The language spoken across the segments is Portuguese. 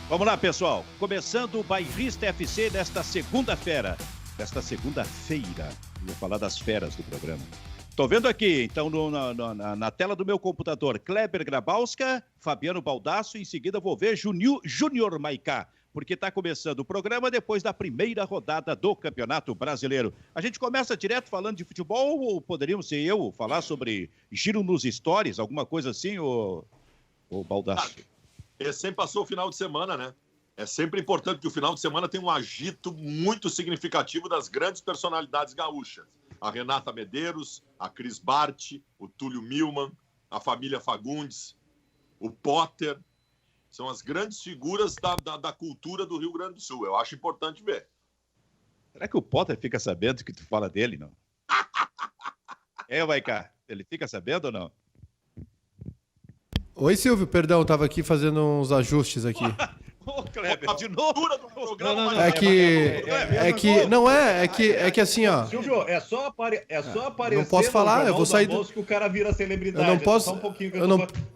Vamos lá, pessoal. Começando o Bairrista FC nesta segunda-feira. Vou falar das feras do programa. Estou vendo aqui, então, na tela do meu computador, Kleber Grabowska, Fabiano Baldasso, e em seguida vou ver Júnior Maicá, porque está começando o programa depois da primeira rodada do Campeonato Brasileiro. A gente começa direto falando de futebol ou poderíamos ser eu falar sobre giro nos stories, alguma coisa assim, ô Baldasso? Sempre passou o final de semana, né? É sempre importante que o final de semana tenha um agito muito significativo das grandes personalidades gaúchas. A Renata Medeiros, a Cris Bart, o Túlio Milman, a família Fagundes, o Potter. São as grandes figuras da cultura do Rio Grande do Sul. Eu acho importante ver. Será que o Potter fica sabendo que tu fala dele, não? Vai cá. Ele fica sabendo ou não? Oi, Silvio. Perdão, estava aqui fazendo uns ajustes aqui. Ô, Kleber, de novo? É que assim, ó. Silvio, é só aparecer. Não posso falar, eu vou sair do. Que o cara vira celebridade. Eu não posso.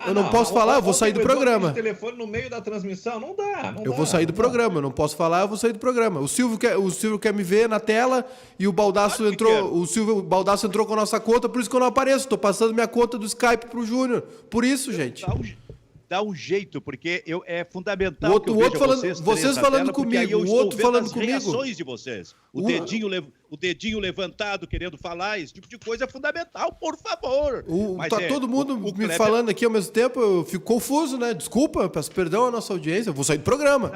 Eu não posso falar, eu vou sair do programa. Telefone no meio da transmissão, não dá. Eu vou sair do programa, eu não posso falar, eu vou sair do programa. O Silvio quer me ver na tela e o Baldasso entrou. O Baldasso entrou com a nossa conta, por isso que eu não apareço. Tô passando minha conta do Skype pro Júnior. Por isso, gente. Dá um jeito, porque é fundamental o outro falando, vocês falando comigo, o outro falando comigo. Reações de vocês. O dedinho levantado querendo falar, esse tipo de coisa é fundamental, por favor. Todo mundo me Kleber... falando aqui ao mesmo tempo, eu fico confuso, né? Desculpa, peço perdão à nossa audiência, eu vou sair do programa.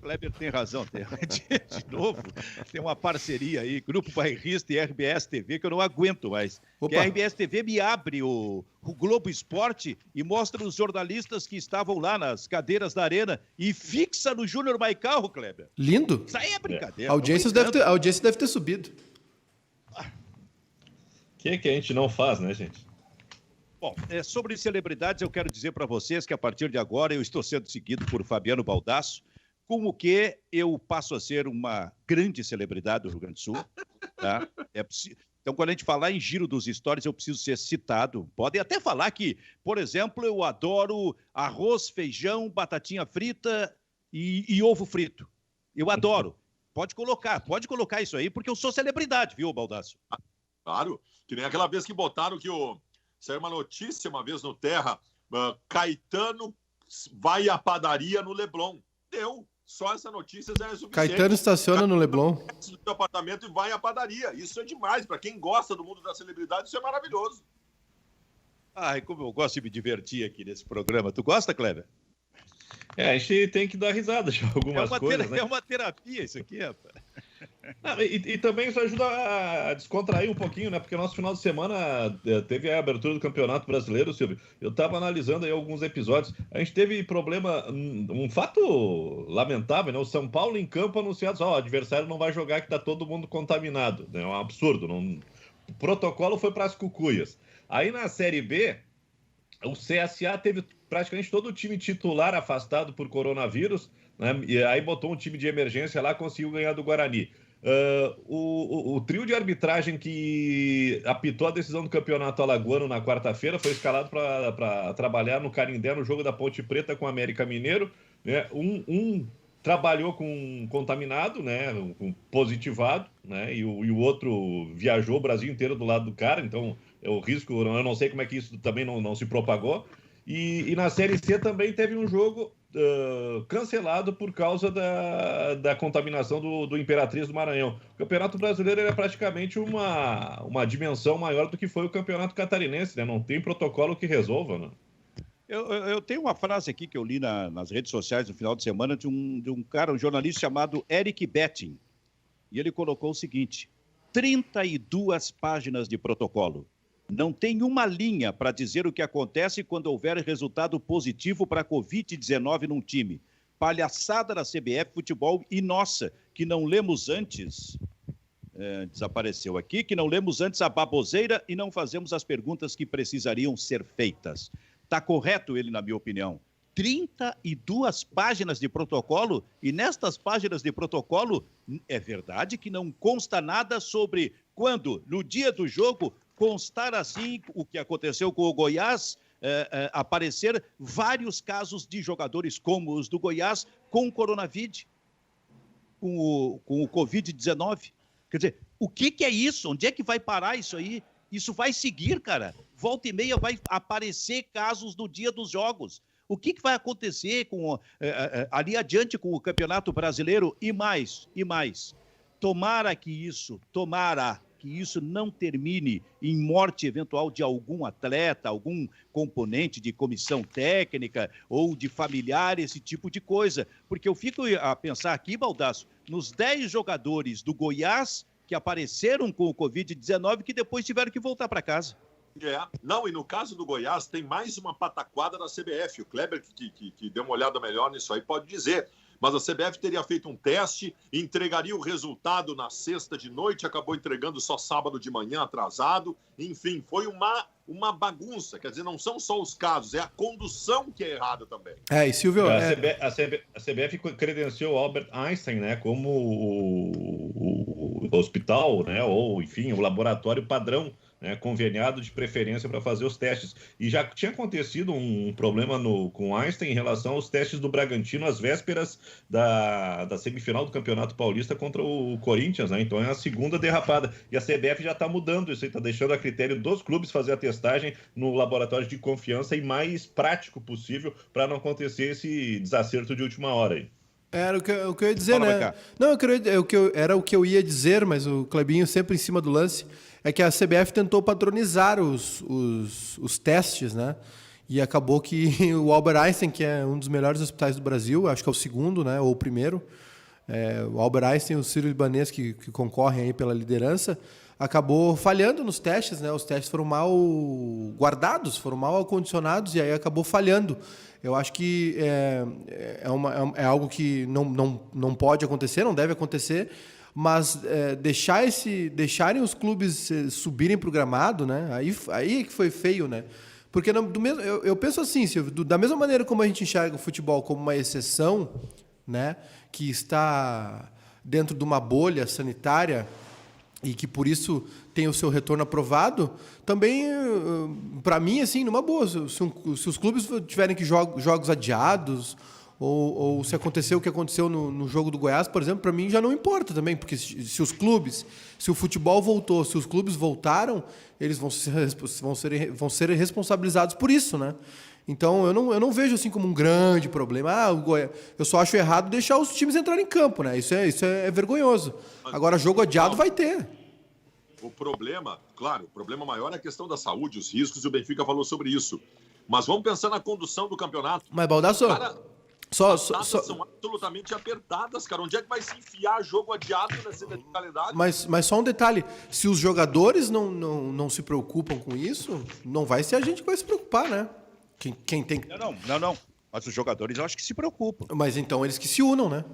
Kleber tem razão, de novo, tem uma parceria aí, Grupo Bairrista e RBS TV, que eu não aguento mais. Que a RBS TV me abre o Globo Esporte e mostra os jornalistas que estavam lá nas cadeiras da arena e fixa no Júnior Maicá, Kleber. Lindo. Isso aí é brincadeira. A audiência deve ter subido. O que a gente não faz, né, gente? Bom, sobre celebridades, eu quero dizer para vocês que a partir de agora eu estou sendo seguido por Fabiano Baldasso, como que eu passo a ser uma grande celebridade do Rio Grande do Sul. Tá? Então, quando a gente falar em giro dos stories, eu preciso ser citado. Podem até falar que, por exemplo, eu adoro arroz, feijão, batatinha frita e ovo frito. Eu adoro. Pode colocar isso aí, porque eu sou celebridade, viu, Baldasso? Claro, que nem aquela vez que botaram que saiu uma notícia uma vez no Terra, Caetano vai à padaria no Leblon. Deu. Só essa notícia já é suficiente. Caetano estaciona no Leblon. Do seu apartamento e vai à padaria. Isso é demais. Para quem gosta do mundo da celebridade, isso é maravilhoso. Ai, como eu gosto de me divertir aqui nesse programa. Tu gosta, Kleber? A gente tem que dar risada de algumas coisas, né? É uma terapia isso aqui, rapaz. E também isso ajuda a descontrair um pouquinho, né? Porque nosso final de semana teve a abertura do Campeonato Brasileiro, Silvio. Eu estava analisando aí alguns episódios. A gente teve problema, um fato lamentável, né? O São Paulo em campo anunciado, o adversário não vai jogar que tá todo mundo contaminado. É um absurdo. O protocolo foi para as cucuias. Aí na Série B, o CSA teve praticamente todo o time titular afastado por coronavírus, né? E aí botou um time de emergência lá, conseguiu ganhar do Guarani. O trio de arbitragem que apitou a decisão do Campeonato Alagoano na quarta-feira foi escalado para trabalhar no Canindé, no jogo da Ponte Preta com o América Mineiro, né? Um trabalhou com contaminado, né? Com positivado, né? E o outro viajou o Brasil inteiro do lado do cara, então o risco, eu não sei como é que isso também não se propagou. E na Série C também teve um jogo cancelado por causa da contaminação do Imperatriz do Maranhão. O Campeonato Brasileiro é praticamente uma dimensão maior do que foi o Campeonato Catarinense, né? Não tem protocolo que resolva, né? Eu tenho uma frase aqui que eu li nas redes sociais no final de semana de um cara, um jornalista chamado Eric Betting. E ele colocou o seguinte: 32 páginas de protocolo. Não tem uma linha para dizer o que acontece quando houver resultado positivo para a Covid-19 num time. Palhaçada da CBF Futebol e nossa, que não lemos antes... desapareceu aqui, que não lemos antes a baboseira e não fazemos as perguntas que precisariam ser feitas. Está correto ele, na minha opinião. 32 páginas de protocolo, e nestas páginas de protocolo, é verdade que não consta nada sobre quando, no dia do jogo, constar assim o que aconteceu com o Goiás, aparecer vários casos de jogadores como os do Goiás com coronavírus, com o Covid-19. Quer dizer, o que é isso? Onde é que vai parar isso aí? Isso vai seguir, cara. Volta e meia vai aparecer casos no dia dos jogos. O que vai acontecer ali adiante com o Campeonato Brasileiro e mais? Tomara que isso não termine em morte eventual de algum atleta, algum componente de comissão técnica ou de familiar, esse tipo de coisa. Porque eu fico a pensar aqui, Baldasso, nos 10 jogadores do Goiás que apareceram com o Covid-19 que depois tiveram que voltar para casa. Não, e no caso do Goiás tem mais uma pataquada da CBF. O Kleber, que deu uma olhada melhor nisso aí, pode dizer. Mas a CBF teria feito um teste, entregaria o resultado na sexta de noite, acabou entregando só sábado de manhã, atrasado. Enfim, foi uma bagunça. Quer dizer, não são só os casos, é a condução que é errada também. E Silvio... A CBF credenciou o Albert Einstein, né, como o hospital, né, ou, enfim, o laboratório padrão, né, conveniado de preferência para fazer os testes. E já tinha acontecido um problema com Einstein em relação aos testes do Bragantino às vésperas da semifinal do Campeonato Paulista contra o Corinthians, né? Então é a segunda derrapada. E a CBF já está mudando isso aí, está deixando a critério dos clubes fazer a testagem no laboratório de confiança e mais prático possível para não acontecer esse desacerto de última hora aí. Era o que eu ia dizer, né? Não, era o que eu ia dizer, mas o Clebinho sempre em cima do lance, é que a CBF tentou padronizar os testes, né? E acabou que o Albert Einstein, que é um dos melhores hospitais do Brasil, acho que é o segundo, né? Ou o primeiro, o Albert Einstein e o Sírio-Libanês, que concorrem aí pela liderança, acabou falhando nos testes, né? Os testes foram mal guardados, foram mal acondicionados e aí acabou falhando. Eu acho que é algo que não pode acontecer, não deve acontecer, mas deixarem os clubes subirem para o gramado, né? Aí que foi feio, né? Porque eu penso assim, Silvio, da mesma maneira como a gente enxerga o futebol como uma exceção, né? Que está dentro de uma bolha sanitária e que por isso tem o seu retorno aprovado, também, para mim, assim, numa boa, se os clubes tiverem que jogos adiados, ou se aconteceu o que aconteceu no jogo do Goiás, por exemplo, para mim já não importa também, porque se o futebol voltou, se os clubes voltaram, eles vão ser responsabilizados por isso, né? Então, eu não vejo assim como um grande problema. Eu só acho errado deixar os times entrarem em campo, né? Isso é vergonhoso. Agora, jogo adiado vai ter. O problema maior é a questão da saúde, os riscos, e o Benfica falou sobre isso. Mas vamos pensar na condução do campeonato. Mas, Baldasso... As datas são absolutamente apertadas, cara. Onde é que vai se enfiar jogo adiado nessa calendário? Mas só um detalhe. Se os jogadores não se preocupam com isso, não vai ser a gente que vai se preocupar, né? Quem tem... Não. Mas os jogadores eu acho que se preocupam. Mas então eles que se unam, né?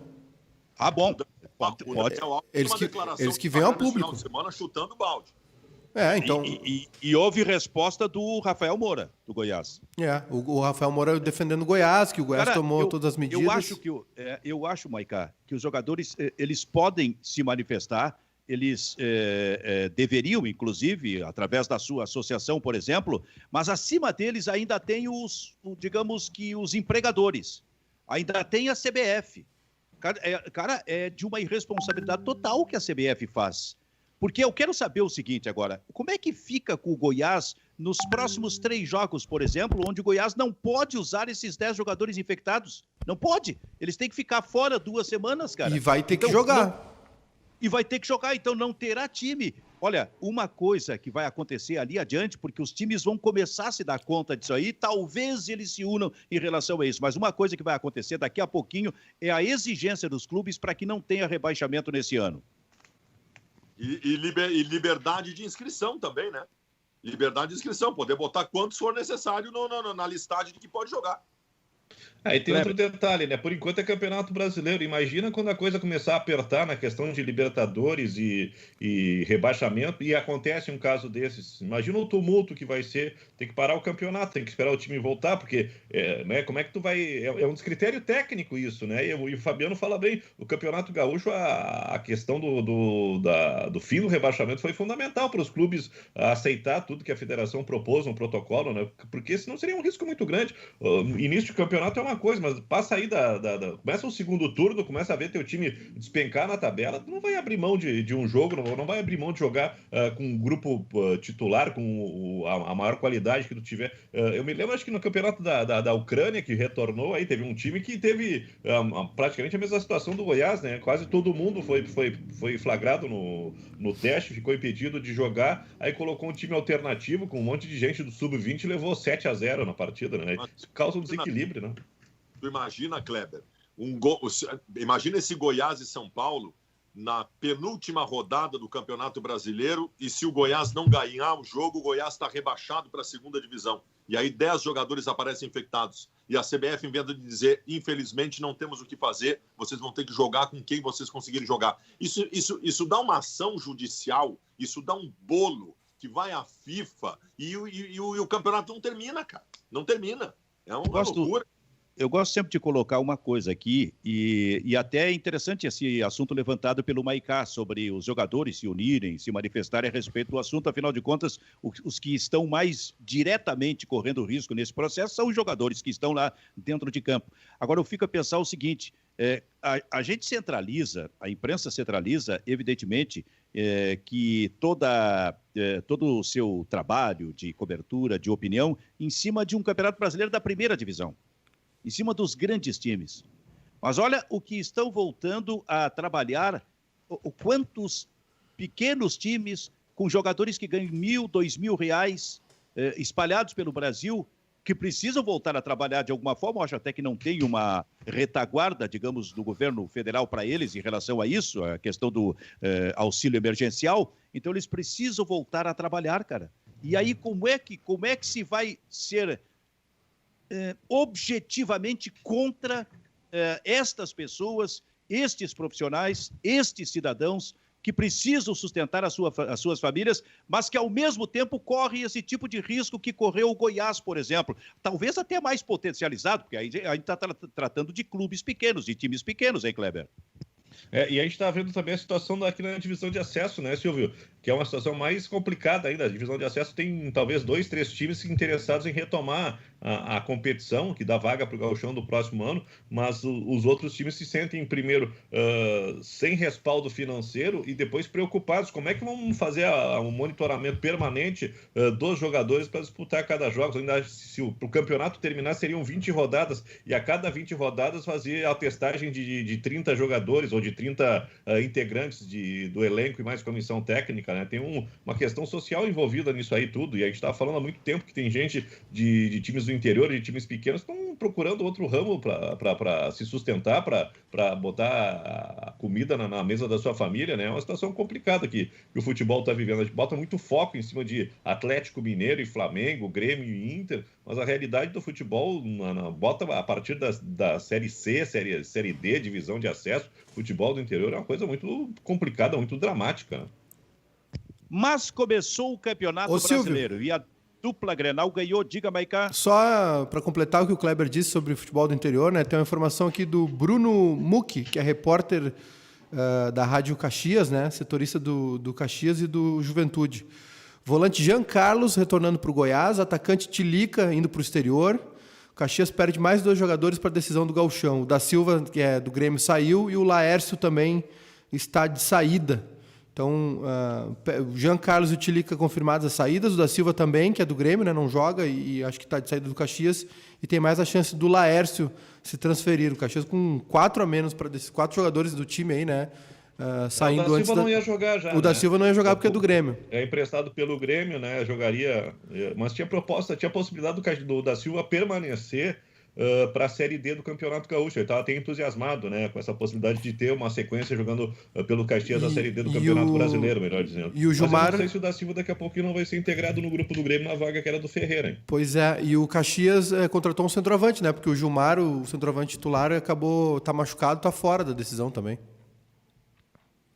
Bom. Pode. Eles que venham ao público. Final de semana chutando balde. Então... E houve resposta do Rafael Moura, do Goiás. O Rafael Moura defendendo o Goiás, que o Goiás tomou todas as medidas. Eu acho, Maiká, que os jogadores eles podem se manifestar, eles deveriam, inclusive, através da sua associação, por exemplo, mas acima deles ainda tem digamos que os empregadores, ainda tem a CBF. Cara, é de uma irresponsabilidade total que a CBF faz. Porque eu quero saber o seguinte agora, como é que fica com o Goiás nos próximos 3 jogos, por exemplo, onde o Goiás não pode usar esses 10 jogadores infectados? Não pode. Eles têm que ficar fora 2 semanas, cara. E vai ter que jogar. Então não terá time. Olha, uma coisa que vai acontecer ali adiante, porque os times vão começar a se dar conta disso aí, talvez eles se unam em relação a isso, mas uma coisa que vai acontecer daqui a pouquinho é a exigência dos clubes para que não tenha rebaixamento nesse ano. E liberdade de inscrição também, né? Liberdade de inscrição, poder botar quantos for necessário na listagem de que pode jogar. Aí tem outro detalhe, né? Por enquanto é Campeonato Brasileiro. Imagina quando a coisa começar a apertar na questão de Libertadores e rebaixamento, e acontece um caso desses. Imagina o tumulto que vai ser, tem que parar o campeonato, tem que esperar o time voltar, porque, né, como é que tu vai... É um descritério técnico isso, né? E o Fabiano fala bem, o Campeonato Gaúcho, a questão do fim do rebaixamento foi fundamental para os clubes aceitar tudo que a federação propôs no protocolo, né? Porque senão seria um risco muito grande. O início do campeonato é uma coisa, mas passa aí começa o segundo turno, começa a ver teu time despencar na tabela, tu não vai abrir mão de um jogo, não vai abrir mão de jogar com um grupo titular, com a maior qualidade que tu tiver. Eu me lembro, acho que no campeonato da Ucrânia, que retornou, aí teve um time que teve praticamente a mesma situação do Goiás, né? Quase todo mundo foi flagrado no teste, ficou impedido de jogar, aí colocou um time alternativo com um monte de gente do sub-20 e levou 7-0 na partida, né? Isso causa um desequilíbrio, né? Tu imagina, Kleber, imagina esse Goiás e São Paulo na penúltima rodada do Campeonato Brasileiro, e se o Goiás não ganhar o jogo, o Goiás está rebaixado para a segunda divisão. E aí 10 jogadores aparecem infectados. E a CBF, em vez de dizer, infelizmente, não temos o que fazer, vocês vão ter que jogar com quem vocês conseguirem jogar. Isso dá uma ação judicial, isso dá um bolo que vai à FIFA e o campeonato não termina, cara. Não termina. É uma loucura. Eu gosto sempre de colocar uma coisa aqui, e até é interessante esse assunto levantado pelo Maicá, sobre os jogadores se unirem, se manifestarem a respeito do assunto. Afinal de contas, os que estão mais diretamente correndo risco nesse processo são os jogadores que estão lá dentro de campo. Agora, eu fico a pensar o seguinte, a gente centraliza, a imprensa centraliza, evidentemente, que todo o seu trabalho de cobertura, de opinião, em cima de um Campeonato Brasileiro da primeira divisão, em cima dos grandes times. Mas olha o que estão voltando a trabalhar, quantos pequenos times com jogadores que ganham R$1.000, R$2.000 espalhados pelo Brasil, que precisam voltar a trabalhar de alguma forma. Eu acho até que não tem uma retaguarda, digamos, do governo federal para eles em relação a isso, a questão do auxílio emergencial. Então eles precisam voltar a trabalhar, cara. E aí como é que se vai ser objetivamente contra estas pessoas, estes profissionais, estes cidadãos que precisam sustentar as suas famílias, mas que ao mesmo tempo correm esse tipo de risco que correu o Goiás, por exemplo. Talvez até mais potencializado, porque aí a gente está tratando de clubes pequenos, de times pequenos, hein, Kleber? E a gente está vendo também a situação aqui na divisão de acesso, né, Silvio? Que é uma situação mais complicada ainda. A divisão de acesso tem talvez 2, 3 times interessados em retomar a competição, que dá vaga para o Gauchão do próximo ano, mas os outros times se sentem, primeiro, sem respaldo financeiro e depois preocupados. Como é que vão fazer um monitoramento permanente dos jogadores para disputar cada jogo? Ainda, se o campeonato terminar, seriam 20 rodadas, e a cada 20 rodadas fazer a testagem de 30 jogadores ou de 30 integrantes do elenco e mais comissão técnica, né? Tem uma questão social envolvida nisso aí tudo, e a gente está falando há muito tempo que tem gente de times do interior, de times pequenos, que estão procurando outro ramo para se sustentar, para botar a comida na mesa da sua família, né? É uma situação complicada que o futebol está vivendo. A gente bota muito foco em cima de Atlético Mineiro e Flamengo, Grêmio e Inter, mas a realidade do futebol bota a partir da Série C, Série D, divisão de acesso. Futebol do interior é uma coisa muito complicada, muito dramática, né? Mas começou o Campeonato Brasileiro e a dupla Grenal ganhou. Diga, Maicá. Só para completar o que o Kleber disse sobre o futebol do interior, né? Tem uma informação aqui do Bruno Mucchi, que é repórter da Rádio Caxias, né? Setorista do Caxias e do Juventude. Volante Jean Carlos retornando para o Goiás, atacante Tilica indo para o exterior. O Caxias perde mais 2 jogadores para a decisão do Gauchão. O da Silva, que é do Grêmio, saiu, e o Laércio também está de saída. Então, o Jean Carlos e o Tilica confirmadas as saídas, o da Silva também, que é do Grêmio, né, não joga e acho que está de saída do Caxias, e tem mais a chance do Laércio se transferir. O Caxias com 4 a menos para desses 4 jogadores do time aí, né, saindo antes. O da Silva não ia jogar já. O da Silva não ia jogar porque é do Grêmio. É emprestado pelo Grêmio, né, jogaria, mas tinha possibilidade do da Silva permanecer para a Série D do Campeonato Gaúcho. Ele estava até entusiasmado, né, com essa possibilidade de ter uma sequência jogando pelo Caxias da Série D do Campeonato Brasileiro, melhor dizendo. E o Gilmar... Mas eu não sei se o da Silva daqui a pouquinho não vai ser integrado no grupo do Grêmio na vaga que era do Ferreira, hein? Pois é, e o Caxias contratou um centroavante, né? Porque o Gilmar, o centroavante titular, tá machucado, tá fora da decisão também.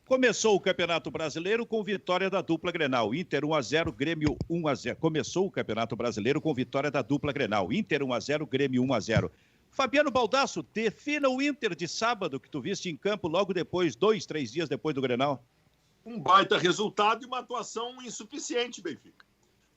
Começou o Campeonato Brasileiro com vitória da dupla Grenal. Inter 1-0, Grêmio 1-0. Começou o Campeonato Brasileiro com vitória da dupla Grenal. Inter 1-0, Grêmio 1-0. Fabiano Baldasso, defina o Inter de sábado que tu viste em campo logo depois, 2-3 dias depois do Grenal. Um baita resultado e uma atuação insuficiente, Benfica.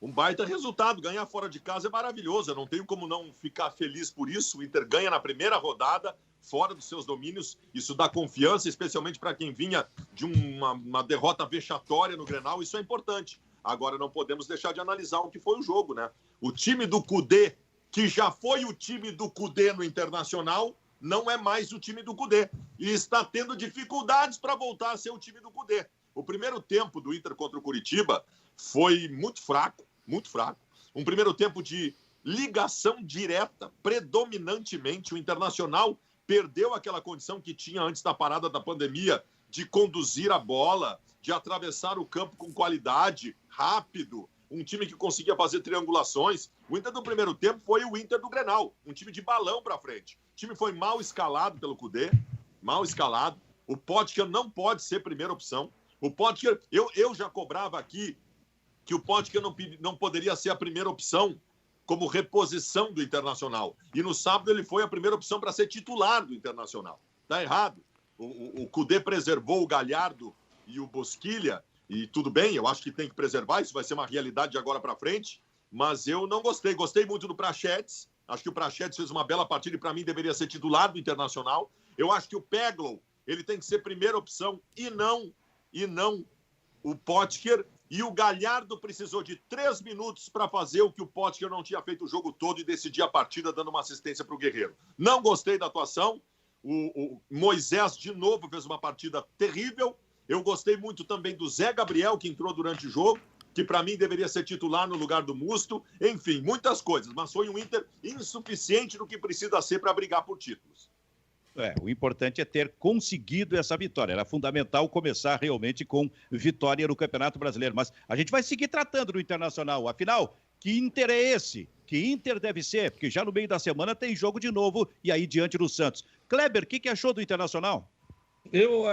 Um baita resultado. Ganhar fora de casa é maravilhoso. Eu não tenho como não ficar feliz por isso. O Inter ganha na primeira rodada, fora dos seus domínios. Isso dá confiança, especialmente para quem vinha de uma derrota vexatória no Grenal. Isso é importante. Agora, não podemos deixar de analisar o que foi o jogo, né? O time do Cudê, que já foi o time do Cudê no Internacional, não é mais o time do Cudê. E está tendo dificuldades para voltar a ser o time do Cudê. O primeiro tempo do Inter contra o Curitiba foi muito fraco, muito fraco. Um primeiro tempo de ligação direta, predominantemente. O Internacional perdeu aquela condição que tinha antes da parada da pandemia de conduzir a bola, de atravessar o campo com qualidade, rápido. Um time que conseguia fazer triangulações. O Inter do primeiro tempo foi o Inter do Grenal, um time de balão para frente. O time foi mal escalado pelo Cudê, mal escalado. O Potker não pode ser primeira opção. O Potker, eu já cobrava aqui que o Potker não poderia ser a primeira opção como reposição do Internacional. E no sábado ele foi a primeira opção para ser titular do Internacional. Está errado. O Cudê preservou o Galhardo e o Bosquilha, e tudo bem, eu acho que tem que preservar, isso vai ser uma realidade de agora para frente, mas eu não gostei. Gostei muito do Prachetes, acho que o Prachetes fez uma bela partida e para mim deveria ser titular do Internacional. Eu acho que o Peglow, ele tem que ser primeira opção e não o Potker. E o Galhardo precisou de 3 minutos para fazer o que o Potker não tinha feito o jogo todo e decidir a partida dando uma assistência para o Guerreiro. Não gostei da atuação. O Moisés, de novo, fez uma partida terrível. Eu gostei muito também do Zé Gabriel, que entrou durante o jogo, que para mim deveria ser titular no lugar do Musto. Enfim, muitas coisas, mas foi um Inter insuficiente no que precisa ser para brigar por títulos. O importante é ter conseguido essa vitória. Era fundamental começar realmente com vitória no Campeonato Brasileiro. Mas a gente vai seguir tratando do Internacional. Afinal, que Inter é esse? Que Inter deve ser? Porque já no meio da semana tem jogo de novo e aí diante do Santos. Kleber, o que achou do Internacional?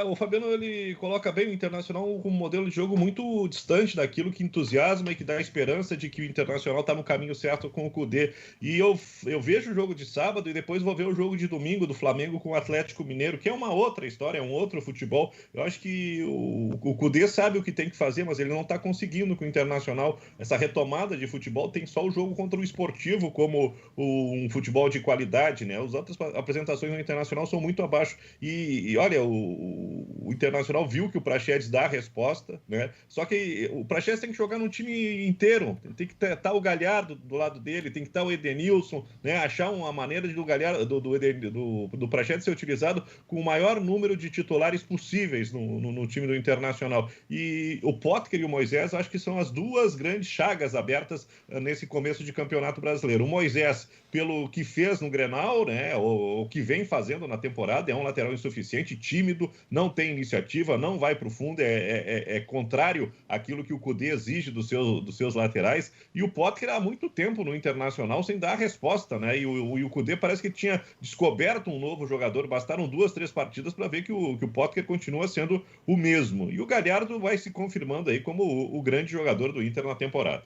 O Fabiano, ele coloca bem o Internacional com um modelo de jogo muito distante daquilo que entusiasma e que dá esperança de que o Internacional está no caminho certo com o Cudê. E eu vejo o jogo de sábado e depois vou ver o jogo de domingo do Flamengo com o Atlético Mineiro, que é uma outra história, é um outro futebol. Eu acho que o Cudê sabe o que tem que fazer, mas ele não está conseguindo com o Internacional. Essa retomada de futebol tem só o jogo contra o Esportivo como um futebol de qualidade, né? As outras apresentações no Internacional são muito abaixo. E olha, o Internacional viu que o Praxedes dá a resposta, né? Só que o Praxedes tem que jogar no time inteiro, tem que estar o Galhardo do lado dele, tem que estar o Edenilson, né? Achar uma maneira de do Praxedes ser utilizado com o maior número de titulares possíveis no time do Internacional. E o Potker e o Moisés acho que são as duas grandes chagas abertas nesse começo de Campeonato Brasileiro. O Moisés, pelo que fez no Grenal, né? O que vem fazendo na temporada, é um lateral insuficiente, tímido, não tem iniciativa, não vai para o fundo, é contrário àquilo que o Cudê exige dos seus laterais. E o Potker há muito tempo no Internacional sem dar a resposta, né? E o Cudê parece que tinha descoberto um novo jogador, bastaram 2, 3 partidas para ver que o Potker continua sendo o mesmo. E o Galhardo vai se confirmando aí como o grande jogador do Inter na temporada.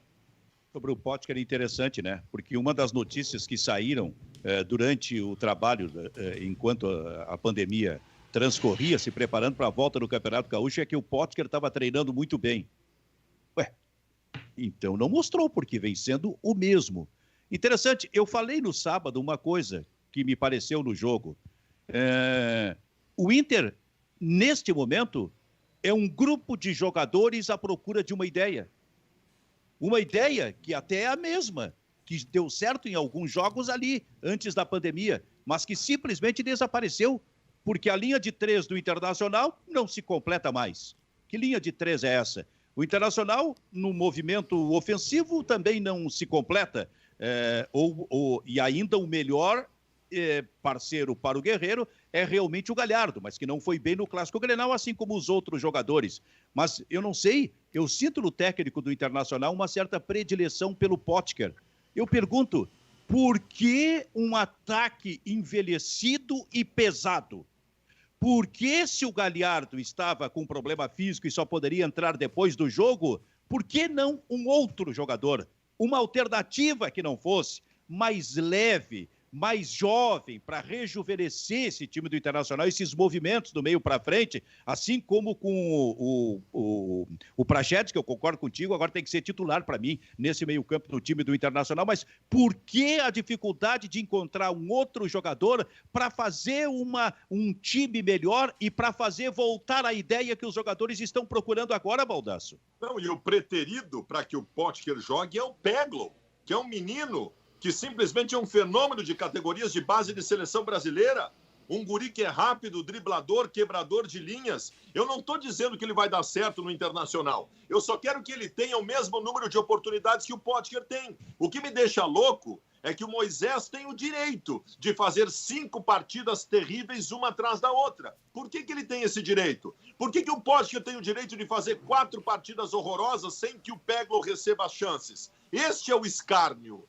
Sobre o Potker é interessante, né? Porque uma das notícias que saíram durante o trabalho, enquanto a pandemia transcorria, se preparando para a volta do Campeonato Gaúcho, é que o Potker estava treinando muito bem. Então não mostrou, porque vem sendo o mesmo. Interessante, eu falei no sábado uma coisa que me pareceu no jogo. O Inter, neste momento, é um grupo de jogadores à procura de uma ideia. Uma ideia que até é a mesma, que deu certo em alguns jogos ali, antes da pandemia, mas que simplesmente desapareceu, porque a linha de 3 do Internacional não se completa mais. Que linha de 3 é essa? O Internacional, no movimento ofensivo, também não se completa. E ainda o melhor parceiro para o Guerreiro é realmente o Galhardo, mas que não foi bem no Clássico Grenal, assim como os outros jogadores. Mas eu não sei, eu sinto no técnico do Internacional uma certa predileção pelo Potker. Eu pergunto, por que um ataque envelhecido e pesado? Por que, se o Galhardo estava com problema físico e só poderia entrar depois do jogo, por que não um outro jogador? Uma alternativa que não fosse mais leve, mais jovem, para rejuvenescer esse time do Internacional, esses movimentos do meio para frente, assim como com o Praxedes, que eu concordo contigo, agora tem que ser titular para mim nesse meio campo do time do Internacional, mas por que a dificuldade de encontrar um outro jogador para fazer um time melhor e para fazer voltar a ideia que os jogadores estão procurando agora, Baldasso? Não, e o preterido para que o Potker jogue é o Peglo, que é um menino que simplesmente é um fenômeno de categorias de base de seleção brasileira. Um guri que é rápido, driblador, quebrador de linhas. Eu não estou dizendo que ele vai dar certo no Internacional. Eu só quero que ele tenha o mesmo número de oportunidades que o Potker tem. O que me deixa louco é que o Moisés tem o direito de fazer 5 partidas terríveis uma atrás da outra. Por que ele tem esse direito? Por que o Potker tem o direito de fazer 4 partidas horrorosas sem que o Peglo receba as chances? Este é o escárnio.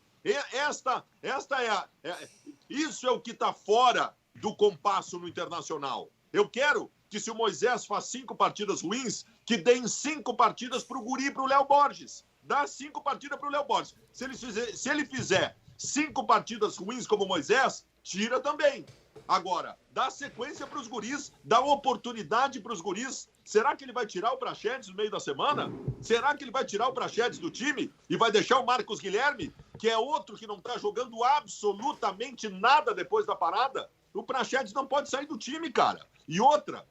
Isso é o que está fora do compasso no Internacional. Eu quero que, se o Moisés faz 5 partidas ruins, que deem 5 partidas para o guri e para o Léo Borges. Dá 5 partidas para o Léo Borges. Se ele fizer 5 partidas ruins como o Moisés, tira também. Agora, dá sequência para os guris, dá oportunidade para os guris. Será que ele vai tirar o Praxedes no meio da semana? Será que ele vai tirar o Praxedes do time e vai deixar o Marcos Guilherme, que é outro que não está jogando absolutamente nada depois da parada? O Praxedes não pode sair do time, cara. E outra,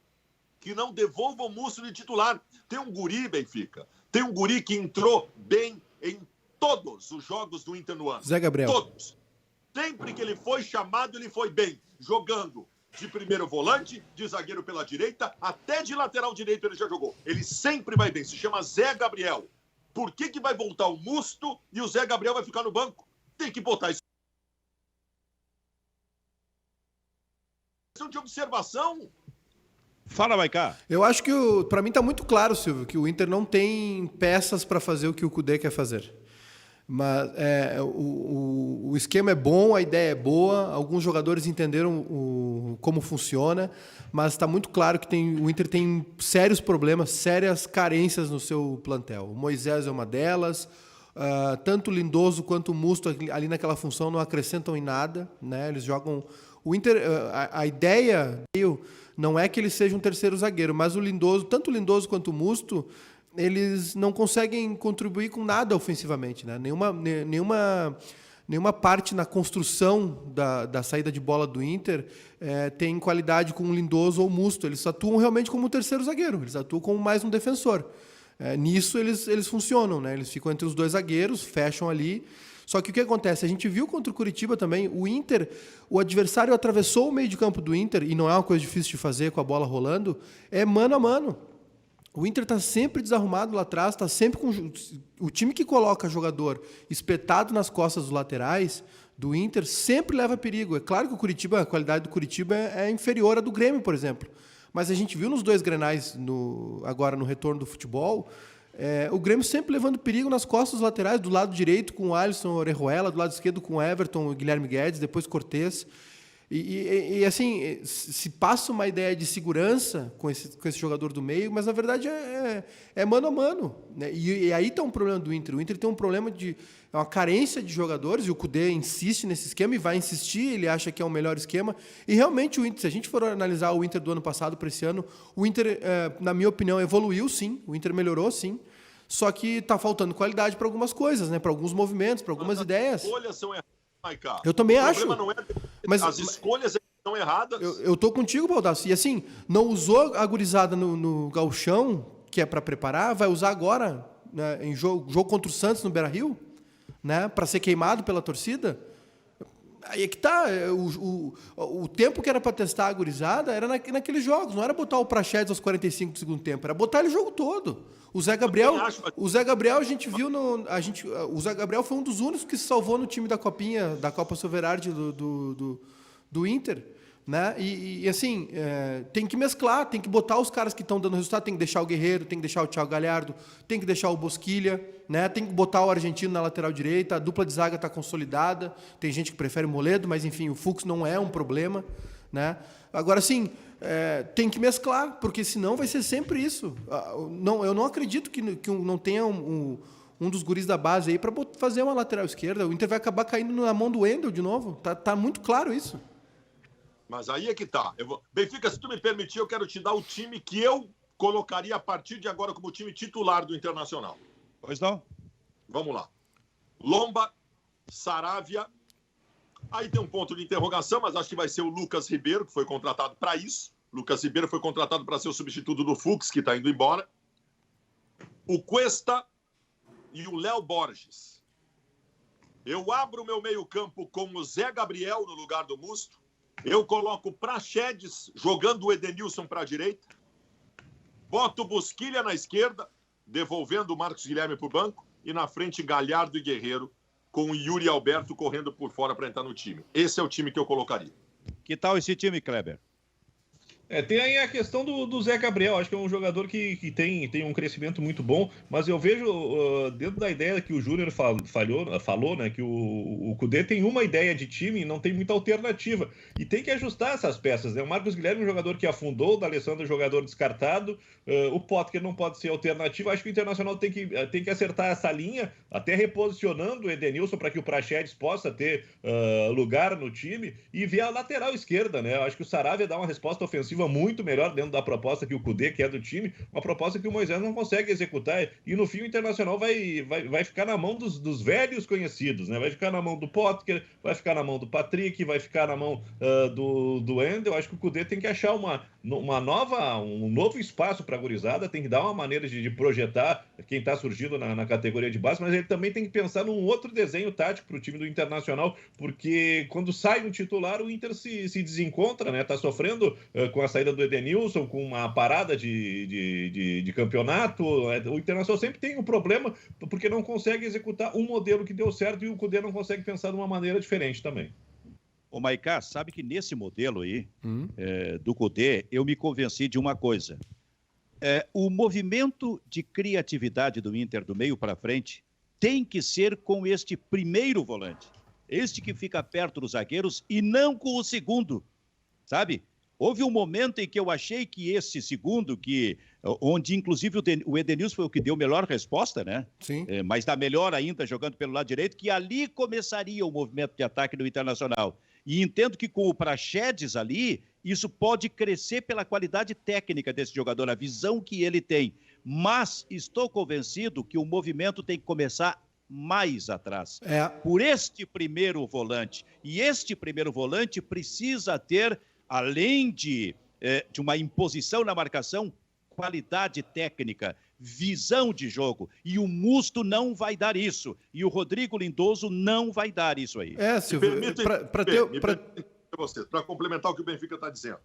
que não devolva o Musso de titular. Tem um guri, Benfica, tem um guri que entrou bem em todos os jogos do Inter no ano. Zé Gabriel. Todos. Sempre que ele foi chamado, ele foi bem, jogando de primeiro volante, de zagueiro pela direita, até de lateral direito ele já jogou. Ele sempre vai bem, se chama Zé Gabriel. Por que vai voltar o Musto e o Zé Gabriel vai ficar no banco? Tem que botar isso. De observação. Fala, Maicá. Eu acho que, para mim, está muito claro, Silvio, que o Inter não tem peças para fazer o que o Kudê quer fazer. Mas o esquema é bom, a ideia é boa, alguns jogadores entenderam como funciona, mas está muito claro que o Inter tem sérios problemas, sérias carências no seu plantel. O Moisés é uma delas, tanto o Lindoso quanto o Musto ali naquela função não acrescentam em nada, né? Eles jogam... O Inter, a ideia não é que ele seja um terceiro zagueiro, mas tanto o Lindoso quanto o Musto, eles não conseguem contribuir com nada ofensivamente, né? Nenhuma parte na construção da saída de bola do Inter tem qualidade com o Lindoso ou o Musto. Eles atuam realmente como um terceiro zagueiro, eles atuam como mais um defensor. Nisso eles funcionam, né? Eles ficam entre os 2 zagueiros, fecham ali. Só que o que acontece? A gente viu contra o Curitiba também, o adversário atravessou o meio de campo do Inter, e não é uma coisa difícil de fazer com a bola rolando, é mano a mano. O Inter está sempre desarrumado lá atrás, está sempre com... O time que coloca jogador espetado nas costas dos laterais do Inter sempre leva perigo. É claro que a qualidade do Curitiba é inferior à do Grêmio, por exemplo. Mas a gente viu nos 2 Grenais, agora no retorno do futebol, o Grêmio sempre levando perigo nas costas dos laterais, do lado direito com o Alisson Orejuela, do lado esquerdo com o Everton, o Guilherme Guedes, depois Cortez. E assim, se passa uma ideia de segurança com esse jogador do meio, mas na verdade é mano a mano, né? E aí está um problema do Inter. O Inter tem um problema uma carência de jogadores, e o Kudê insiste nesse esquema e vai insistir, ele acha que é o melhor esquema. E realmente o Inter, se a gente for analisar o Inter do ano passado para esse ano, o Inter, na minha opinião, evoluiu sim, o Inter melhorou sim, só que está faltando qualidade para algumas coisas, né? Para alguns movimentos, para algumas ideias. As escolhas são erradas. Eu também acho. O problema não é as escolhas estão erradas. Eu tô contigo, Baldasso. E assim, não usou a gurizada no gauchão, que é para preparar, vai usar agora, né, em jogo contra o Santos no Beira-Rio, né, para ser queimado pela torcida. Aí é que tá. O tempo que era para testar a gurizada era naqueles jogos. Não era botar o Praxedes aos 45 do segundo tempo, era botar ele o jogo todo. O Zé Gabriel, a gente viu o Zé Gabriel foi um dos únicos que se salvou no time da Copinha, da Copa Soverardi do Inter, né? E assim, tem que mesclar, tem que botar os caras que estão dando resultado, tem que deixar o Guerreiro, tem que deixar o Thiago Galhardo, tem que deixar o Bosquilha, né? Tem que botar o argentino na lateral direita, a dupla de zaga está consolidada, tem gente que prefere o Moledo, mas enfim, o Fux não é um problema, né? Agora sim, tem que mesclar, porque senão vai ser sempre isso. Eu não acredito que não tenha um dos guris da base aí para fazer uma lateral esquerda. O Inter vai acabar caindo na mão do Wendel de novo, tá muito claro isso. Mas aí é que tá. Benfica, se tu me permitir, eu quero te dar o time que eu colocaria a partir de agora como time titular do Internacional. Pois não? Vamos lá. Lomba, Saravia. Aí tem um ponto de interrogação, mas acho que vai ser o Lucas Ribeiro, que foi contratado para isso. Lucas Ribeiro foi contratado para ser o substituto do Fux, que está indo embora. O Cuesta e o Léo Borges. Eu abro o meu meio-campo com o Zé Gabriel no lugar do Musto. Eu coloco Praxedes jogando o Edenilson para a direita. Boto o Bosquilha na esquerda, devolvendo o Marcos Guilherme para o banco. E na frente, Galhardo e Guerreiro, com o Yuri Alberto correndo por fora para entrar no time. Esse é o time que eu colocaria. Que tal esse time, Kleber? Tem aí a questão do Zé Gabriel. Acho que é um jogador que tem um crescimento muito bom, mas eu vejo, dentro da ideia que o Júnior falou, né, que o Cudê tem uma ideia de time e não tem muita alternativa. E tem que ajustar essas peças, né? O Marcos Guilherme é um jogador que afundou, o D'Alessandro é um jogador descartado, o Potker não pode ser alternativo. Acho que o Internacional tem que acertar essa linha, até reposicionando o Edenilson para que o Praxedes possa ter lugar no time e ver a lateral esquerda, né? Acho que o Saravia dá uma resposta ofensiva muito melhor dentro da proposta que o Cudê, que é do time, uma proposta que o Moisés não consegue executar, e no fim o Internacional vai ficar na mão dos velhos conhecidos, né? Vai ficar na mão do Potker, vai ficar na mão do Patrick, vai ficar na mão do Wendel. Acho que o Cudê tem que achar um novo espaço para a gurizada, tem que dar uma maneira de projetar quem está surgindo na categoria de base, mas ele também tem que pensar num outro desenho tático para o time do Internacional, porque quando sai um titular, o Inter se desencontra, né? Tá sofrendo com a saída do Edenilson, com uma parada de campeonato. O Internacional sempre tem um problema porque não consegue executar um modelo que deu certo e o Cudê não consegue pensar de uma maneira diferente também. Ô, Maicá, sabe que nesse modelo aí, do Cudê, eu me convenci de uma coisa. O movimento de criatividade do Inter do meio para frente tem que ser com este primeiro volante. Este que fica perto dos zagueiros e não com o segundo, sabe? Houve um momento em que eu achei que esse segundo, onde inclusive o Edenilson foi o que deu melhor resposta, né? Sim. Mas dá melhor ainda jogando pelo lado direito, que ali começaria o movimento de ataque do Internacional. E entendo que com o Praxedes ali, isso pode crescer pela qualidade técnica desse jogador, a visão que ele tem. Mas estou convencido que o movimento tem que começar mais atrás. Por este primeiro volante. E este primeiro volante precisa ter, além de uma imposição na marcação, qualidade técnica, visão de jogo. E o Musto não vai dar isso. E o Rodrigo Lindoso não vai dar isso aí. Silvio, para complementar o que o Benfica está dizendo.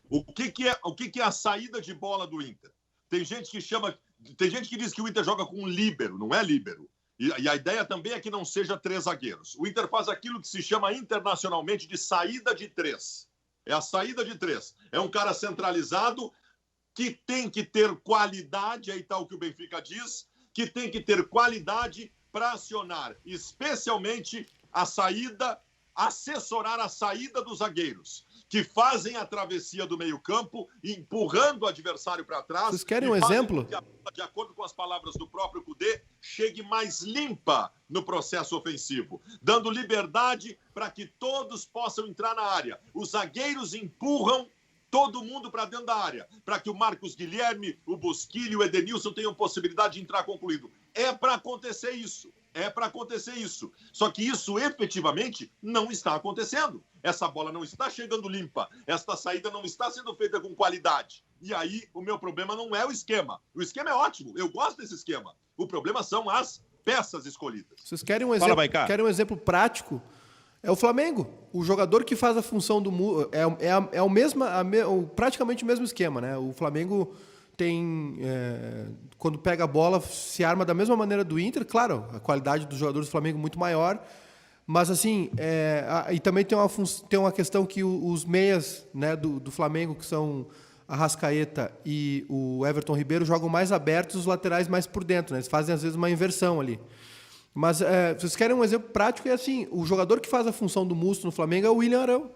O que é a saída de bola do Inter? Tem gente que diz que o Inter joga com um líbero, não é líbero. E a ideia também é que não seja 3 zagueiros. O Inter faz aquilo que se chama internacionalmente de saída de 3. É a saída de 3. É um cara centralizado que tem que ter qualidade, aí está o que o Benfica diz, que tem que ter qualidade para acionar, especialmente a saída, assessorar a saída dos zagueiros, que fazem a travessia do meio-campo, empurrando o adversário para trás. Vocês querem um exemplo? De acordo com as palavras do próprio Cudê, chegue mais limpa no processo ofensivo, dando liberdade para que todos possam entrar na área. Os zagueiros empurram todo mundo para dentro da área, para que o Marcos Guilherme, o Bosquilha e o Edenilson tenham possibilidade de entrar concluído. É para acontecer isso. Só que isso efetivamente não está acontecendo. Essa bola não está chegando limpa. Esta saída não está sendo feita com qualidade. E aí o meu problema não é o esquema. O esquema é ótimo. Eu gosto desse esquema. O problema são as peças escolhidas. Vocês querem um exemplo prático? É o Flamengo. O jogador que faz a função do praticamente o mesmo esquema, né? O Flamengo tem, quando pega a bola, se arma da mesma maneira do Inter. Claro, a qualidade dos jogadores do Flamengo é muito maior, Mas, assim, e também tem uma questão que os meias, né, do Flamengo, que são a Arrascaeta e o Everton Ribeiro, jogam mais abertos, os laterais mais por dentro, né? Eles fazem, às vezes, uma inversão ali. Mas, se vocês querem um exemplo prático, é assim, o jogador que faz a função do Musto no Flamengo é o William Arão.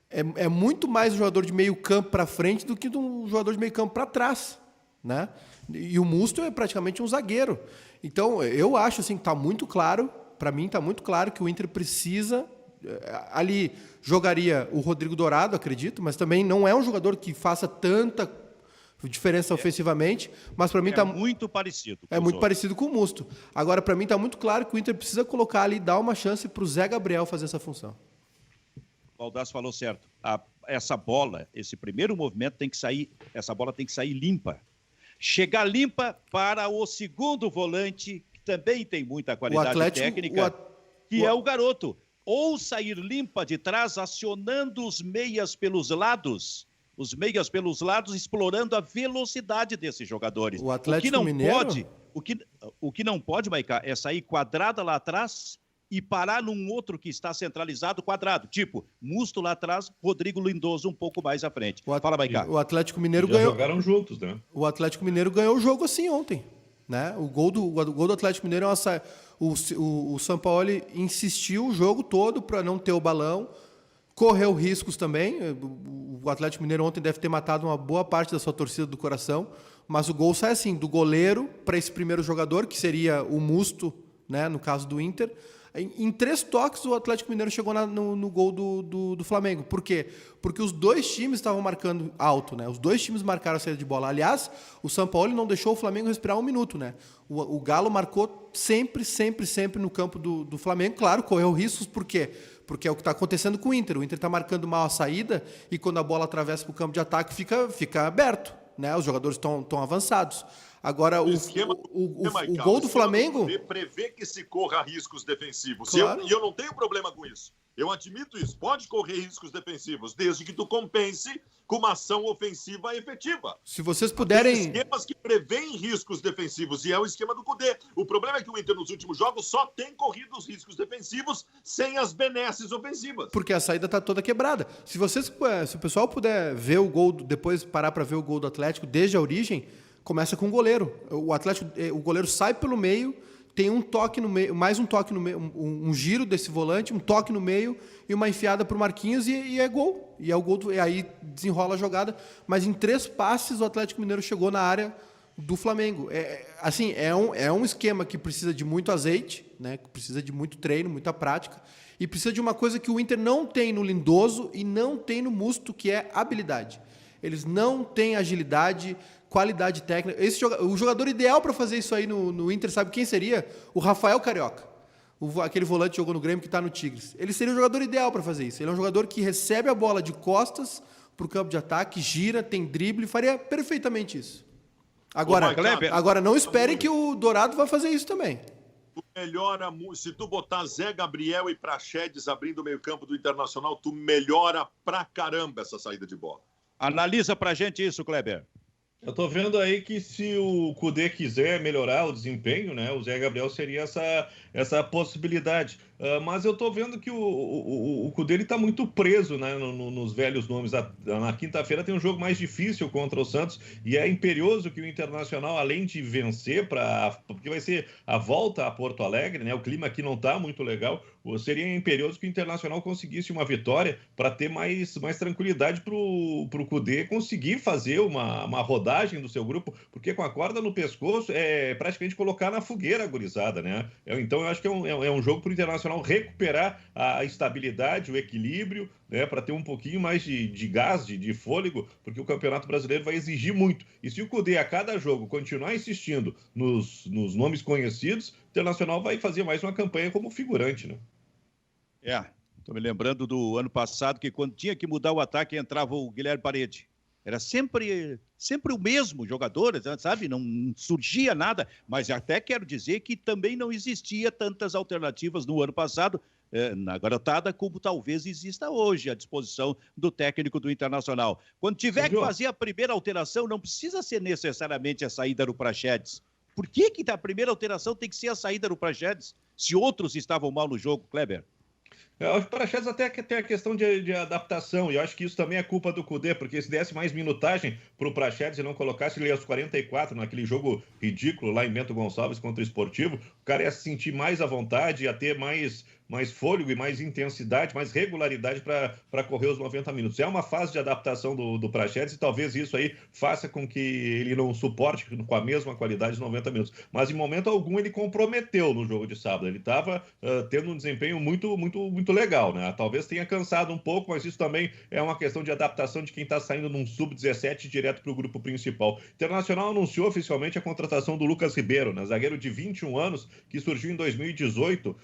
É muito mais um jogador de meio campo para frente do que um jogador de meio campo para trás, né? E o Musto é praticamente um zagueiro. Então, eu acho assim, que está muito claro, para mim está muito claro que o Inter precisa, ali jogaria o Rodrigo Dourado, acredito, mas também não é um jogador que faça tanta diferença ofensivamente, mas para mim está muito parecido. É muito parecido com o Musto. Agora, para mim está muito claro que o Inter precisa colocar ali, dar uma chance para o Zé Gabriel fazer essa função. O Baldasso falou certo. Essa bola, esse primeiro movimento tem que sair, essa bola tem que sair limpa. Chegar limpa para o segundo volante, que também tem muita qualidade técnica, que é o Garoto. Ou sair limpa de trás, acionando os meias pelos lados, explorando a velocidade desses jogadores. O Atlético Mineiro... O que não pode, Maicá, é sair quadrada lá atrás e parar num outro que está centralizado quadrado. Tipo, Musto lá atrás, Rodrigo Lindoso um pouco mais à frente. Fala, Maicá. O Atlético Mineiro ganhou... jogaram juntos, né? O Atlético Mineiro ganhou o jogo assim ontem, né? O gol do Atlético Mineiro é uma... O Sampaoli insistiu o jogo todo para não ter o balão, correu riscos também. O Atlético Mineiro ontem deve ter matado uma boa parte da sua torcida do coração, mas o gol sai assim, do goleiro para esse primeiro jogador, que seria o Musto, né, no caso do Inter. Em 3 toques, o Atlético Mineiro chegou no gol do Flamengo. Por quê? Porque os dois times estavam marcando alto, né? Os dois times marcaram a saída de bola. Aliás, o Sampaoli não deixou o Flamengo respirar 1 minuto, né? O Galo marcou sempre no campo do Flamengo. Claro, correu riscos, por quê? Porque é o que está acontecendo com o Inter. O Inter está marcando mal a saída e quando a bola atravessa para o campo de ataque, fica aberto, né? Os jogadores estão avançados. Agora, o gol do Flamengo... prevê que se corra riscos defensivos. Claro. E eu não tenho problema com isso. Eu admito isso. Pode correr riscos defensivos, desde que tu compense com uma ação ofensiva efetiva. Se vocês puderem... Tem esquemas que prevêem riscos defensivos, e é o esquema do Cudê. O problema é que o Inter, nos últimos jogos, só tem corrido os riscos defensivos sem as benesses ofensivas. Porque a saída está toda quebrada. Se o pessoal puder ver o gol, depois parar para ver o gol do Atlético desde a origem... Começa com o goleiro. O goleiro sai pelo meio, tem um toque no meio, mais um toque no meio, um giro desse volante, um toque no meio e uma enfiada para o Marquinhos e é gol. E é o gol e aí desenrola a jogada. Mas em 3 passes o Atlético Mineiro chegou na área do Flamengo. É um esquema que precisa de muito azeite, né? Que precisa de muito treino, muita prática. E precisa de uma coisa que o Inter não tem no Lindoso e não tem no Musto, que é habilidade. Eles não têm agilidade, qualidade técnica. O jogador ideal para fazer isso aí no Inter, sabe quem seria? O Rafael Carioca. Aquele volante que jogou no Grêmio que está no Tigres. Ele seria o jogador ideal para fazer isso. Ele é um jogador que recebe a bola de costas para o campo de ataque, gira, tem drible, faria perfeitamente isso. Agora não esperem que o Dourado vai fazer isso também. Tu melhora, se tu botar Zé Gabriel e Praxedes abrindo o meio-campo do Internacional, tu melhora pra caramba essa saída de bola. Analisa pra gente isso, Kleber. Eu tô vendo aí que se o Cudê quiser melhorar o desempenho, né, o Zé Gabriel seria essa possibilidade. Mas eu tô vendo que o Cudê ele tá muito preso, né, nos velhos nomes. Na quinta-feira tem um jogo mais difícil contra o Santos e é imperioso que o Internacional, além de vencer, porque vai ser a volta a Porto Alegre, né, o clima aqui não tá muito legal, seria imperioso que o Internacional conseguisse uma vitória para ter mais tranquilidade pro Cudê conseguir fazer uma rodagem do seu grupo, porque com a corda no pescoço é praticamente colocar na fogueira a gurizada, né? Então eu acho que é um jogo pro Internacional recuperar a estabilidade, o equilíbrio, né, para ter um pouquinho mais de gás, de fôlego, porque o Campeonato Brasileiro vai exigir muito. E se o Cudê a cada jogo continuar insistindo nos nomes conhecidos, o Internacional vai fazer mais uma campanha como figurante, né? Estou me lembrando do ano passado que quando tinha que mudar o ataque entrava o Guilherme Parede. Era sempre o mesmo jogador, sabe? Não surgia nada, mas até quero dizer que também não existia tantas alternativas no ano passado na garotada como talvez exista hoje à disposição do técnico do Internacional. Quando tiver que fazer a primeira alteração, não precisa ser necessariamente a saída do Praxedes. Por que a primeira alteração tem que ser a saída do Praxedes? se outros estavam mal no jogo, Kleber? O Praxedes até que tem a questão de adaptação, e eu acho que isso também é culpa do Kudê, porque se desse mais minutagem para o Praxedes e não colocasse ele aos 44 naquele jogo ridículo lá em Bento Gonçalves contra o Esportivo, o cara ia se sentir mais à vontade, ia ter mais fôlego e mais intensidade, mais regularidade para correr os 90 minutos. É uma fase de adaptação do Praxedes e talvez isso aí faça com que ele não suporte com a mesma qualidade os 90 minutos. Mas em momento algum ele comprometeu no jogo de sábado. Ele estava tendo um desempenho muito legal, né? Talvez tenha cansado um pouco, mas isso também é uma questão de adaptação de quem está saindo num sub-17 direto para o grupo principal. O Internacional anunciou oficialmente a contratação do Lucas Ribeiro, né? Zagueiro de 21 anos, que surgiu em 2018,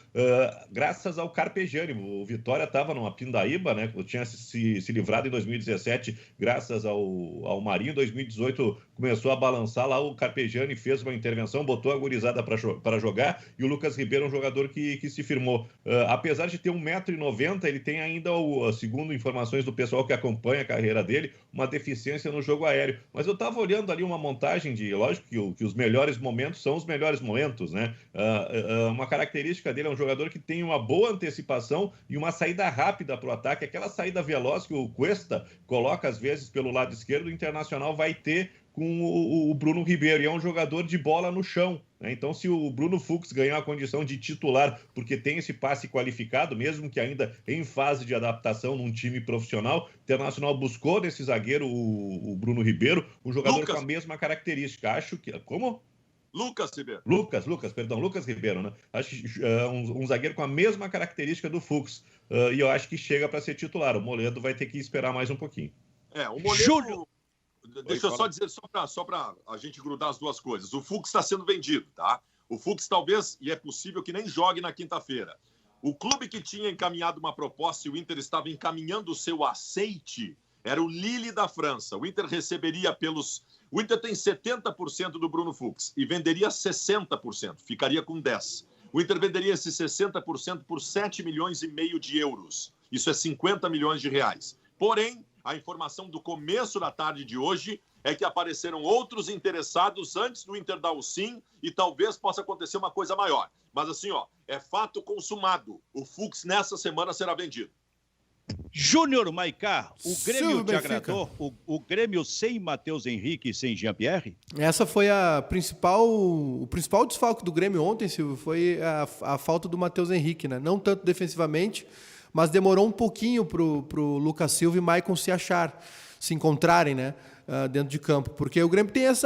graças ao Carpegiani. O Vitória estava numa pindaíba, né? Tinha se livrado em 2017 graças ao Marinho. Em 2018 começou a balançar lá, o Carpegiani fez uma intervenção, botou a gurizada para jogar, e o Lucas Ribeiro é um jogador que se firmou. Apesar de ter 1,90 m, ele tem ainda, segundo informações do pessoal que acompanha a carreira dele, uma deficiência no jogo aéreo. Mas eu estava olhando ali uma montagem lógico que os melhores momentos são os melhores momentos, né? Uma característica dele é um jogador que tem uma boa antecipação e uma saída rápida para o ataque, aquela saída veloz que o Cuesta coloca às vezes pelo lado esquerdo, o Internacional vai ter com o Bruno Ribeiro, e é um jogador de bola no chão, né? Então, se o Bruno Fux ganhar a condição de titular, porque tem esse passe qualificado, mesmo que ainda em fase de adaptação num time profissional, o Internacional buscou nesse zagueiro o Bruno Ribeiro, um jogador com a mesma característica. Acho que... Como? Lucas Ribeiro. Lucas Ribeiro, né? Acho um zagueiro com a mesma característica do Fux. E eu acho que chega para ser titular. O Moledo vai ter que esperar mais um pouquinho. O Moledo... Deixa eu só dizer, só para a gente grudar as duas coisas. O Fux está sendo vendido, tá? O Fux talvez, e é possível que nem jogue na quinta-feira. O clube que tinha encaminhado uma proposta e o Inter estava encaminhando o seu aceite era o Lille da França. O Inter receberia O Inter tem 70% do Bruno Fux e venderia 60%, ficaria com 10%. O Inter venderia esse 60% por 7,5 milhões de euros. Isso é 50 milhões de reais. Porém, a informação do começo da tarde de hoje é que apareceram outros interessados antes do Inter dar o sim, e talvez possa acontecer uma coisa maior. Mas assim, é fato consumado. O Fux nessa semana será vendido. Júnior Maicá, o Grêmio te agradou? O Grêmio sem Matheus Henrique e sem Jean-Pierre? Essa foi o principal desfalque do Grêmio ontem, Silvio, foi a falta do Matheus Henrique, né? Não tanto defensivamente, mas demorou um pouquinho pro Lucas Silva e Maicon se encontrarem, né, dentro de campo. Porque o Grêmio tem se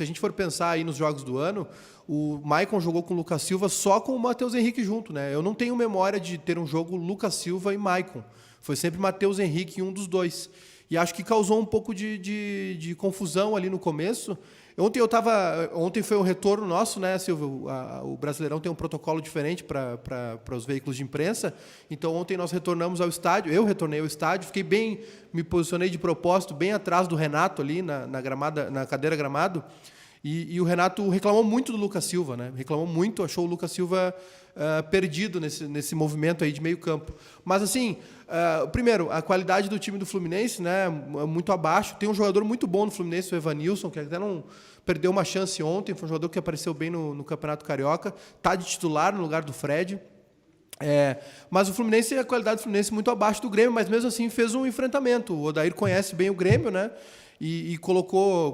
a gente for pensar aí nos jogos do ano, o Maicon jogou com o Lucas Silva só com o Matheus Henrique junto, né? Eu não tenho memória de ter um jogo Lucas Silva e Maicon. Foi sempre Matheus Henrique e um dos dois. E acho que causou um pouco de confusão ali no começo. Ontem foi um retorno nosso, né, Silvio? O Brasileirão tem um protocolo diferente para os veículos de imprensa. Então, ontem nós retornamos ao estádio. Eu retornei ao estádio, me posicionei de propósito bem atrás do Renato ali na cadeira gramado. E o Renato reclamou muito do Lucas Silva, né? Reclamou muito, achou o Lucas Silva perdido nesse movimento aí de meio campo. Mas, assim, primeiro, a qualidade do time do Fluminense, né, muito abaixo. Tem um jogador muito bom no Fluminense, o Evanilson, que até não perdeu uma chance ontem. Foi um jogador que apareceu bem no Campeonato Carioca. Está de titular no lugar do Fred. Mas o Fluminense, a qualidade do Fluminense é muito abaixo do Grêmio, mas mesmo assim fez um enfrentamento. O Odair conhece bem o Grêmio, né? E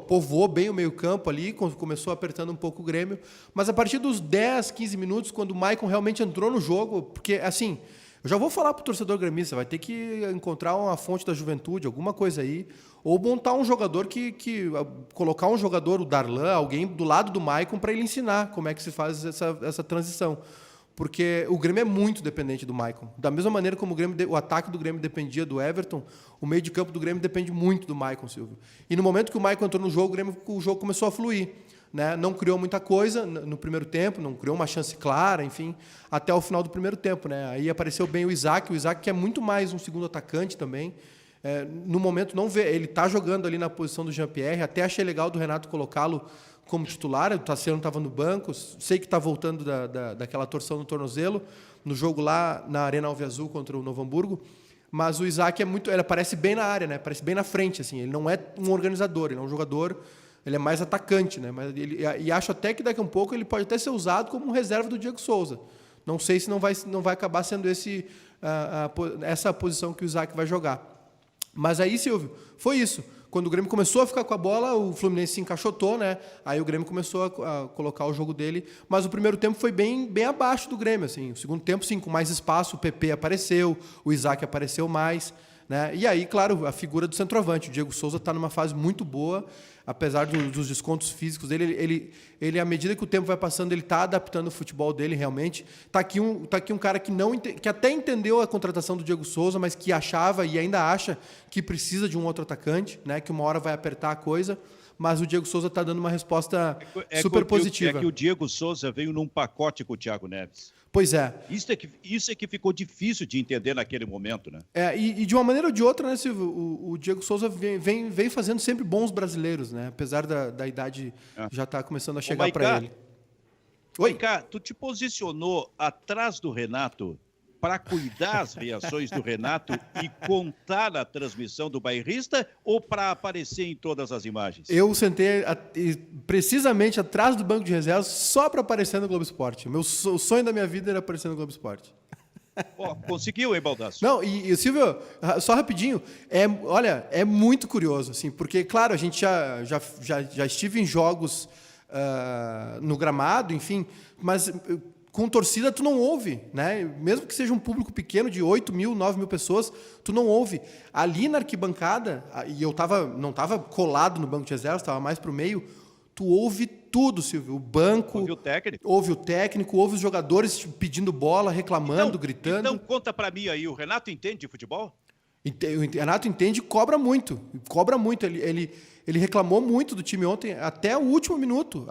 povoou bem o meio-campo ali, começou apertando um pouco o Grêmio. Mas a partir dos 10, 15 minutos, quando o Maicon realmente entrou no jogo, porque, assim, eu já vou falar para o torcedor gremista, vai ter que encontrar uma fonte da juventude, alguma coisa aí, ou montar um jogador colocar um jogador, o Darlan, alguém do lado do Maicon, para ele ensinar como é que se faz essa transição. Porque o Grêmio é muito dependente do Maicon. Da mesma maneira como o ataque do Grêmio dependia do Everton, o meio de campo do Grêmio depende muito do Maicon, Silvio. E no momento que o Maicon entrou no jogo, o jogo começou a fluir, né? Não criou muita coisa no primeiro tempo, não criou uma chance clara, enfim, até o final do primeiro tempo, né? Aí apareceu bem o Isaac que é muito mais um segundo atacante também. No momento não vê, ele está jogando ali na posição do Jean-Pierre, até achei legal do Renato colocá-lo como titular, o Tassiano estava no banco, sei que está voltando daquela torção no tornozelo, no jogo lá na Arena Alviazul contra o Novo Hamburgo, mas o Isaac ele aparece bem na área, né? Aparece bem na frente, assim, ele não é um organizador, ele é um jogador ele é mais atacante, né? E acho até que daqui a um pouco ele pode até ser usado como reserva do Diego Souza. Não sei se não vai acabar sendo essa posição que o Isaac vai jogar. Mas aí, Silvio, foi isso. Quando o Grêmio começou a ficar com a bola, o Fluminense se encaixotou, né? Aí o Grêmio começou a colocar o jogo dele. Mas o primeiro tempo foi bem abaixo do Grêmio, assim. O segundo tempo, sim, com mais espaço, o PP apareceu, o Isaac apareceu mais, né? E aí, claro, a figura do centroavante. O Diego Souza está numa fase muito boa, apesar dos descontos físicos dele. Ele, à medida que o tempo vai passando, ele está adaptando o futebol dele realmente. Tá aqui um cara que até entendeu a contratação do Diego Souza, mas que achava e ainda acha que precisa de um outro atacante, né? Que uma hora vai apertar a coisa. Mas o Diego Souza está dando uma resposta super positiva. É que o Diego Souza veio num pacote com o Thiago Neves. Pois é. Isso é que ficou difícil de entender naquele momento, né? E de uma maneira ou de outra, né, Silvio, o Diego Souza vem fazendo sempre bons brasileiros, né? Apesar da idade já estar começando a chegar para ele. Oi, Maiká, tu te posicionou atrás do Renato para cuidar as reações do Renato e contar a transmissão do bairrista ou para aparecer em todas as imagens? Eu sentei precisamente atrás do banco de reservas só para aparecer no Globo Esporte. O sonho da minha vida era aparecer no Globo Esporte. Conseguiu, hein, Baldasso? Não, e Silvio, só rapidinho, olha, é muito curioso, assim, porque, claro, a gente já estive em jogos no gramado, enfim, mas com torcida tu não ouve, né? Mesmo que seja um público pequeno de 8 mil, 9 mil pessoas, tu não ouve. Ali na arquibancada, e eu não estava colado no banco de reservas, estava mais para o meio, tu ouve tudo, Silvio. O banco... Ouve o técnico, ouve os jogadores pedindo bola, reclamando, gritando. Então conta para mim aí, o Renato entende de futebol? O Renato entende e cobra muito. Ele reclamou muito do time ontem, até o último minuto.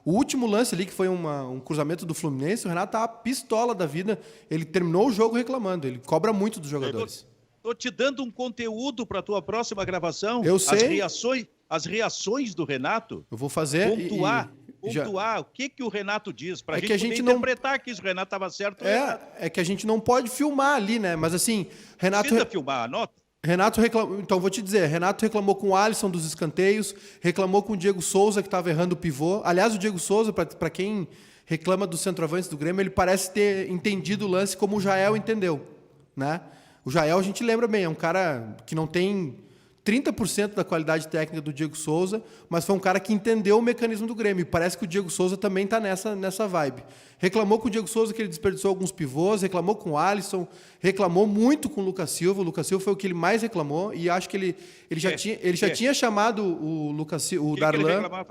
O último lance ali, que foi um cruzamento do Fluminense, o Renato estava pistola da vida. Ele terminou o jogo reclamando. Ele cobra muito dos jogadores. Estou te dando um conteúdo para a tua próxima gravação. Eu sei. As reações do Renato. Eu vou fazer. Pontuar o que o Renato diz, para a gente interpretar que o Renato estava certo. É que a gente não pode filmar ali, né? Mas assim, Renato... Precisa filmar, anota. Renato reclamou, então vou te dizer, Renato reclamou com o Alisson dos escanteios, reclamou com o Diego Souza, que estava errando o pivô. Aliás, o Diego Souza, para quem reclama dos centroavantes do Grêmio, ele parece ter entendido o lance como o Jael entendeu, né? O Jael, a gente lembra bem, é um cara que não tem 30% da qualidade técnica do Diego Souza, mas foi um cara que entendeu o mecanismo do Grêmio. E parece que o Diego Souza também está nessa vibe. Reclamou com o Diego Souza que ele desperdiçou alguns pivôs, reclamou com o Alisson, reclamou muito com o Lucas Silva. O Lucas Silva foi o que ele mais reclamou, e acho que ele já tinha chamado o Lucas Silva, o Darlan,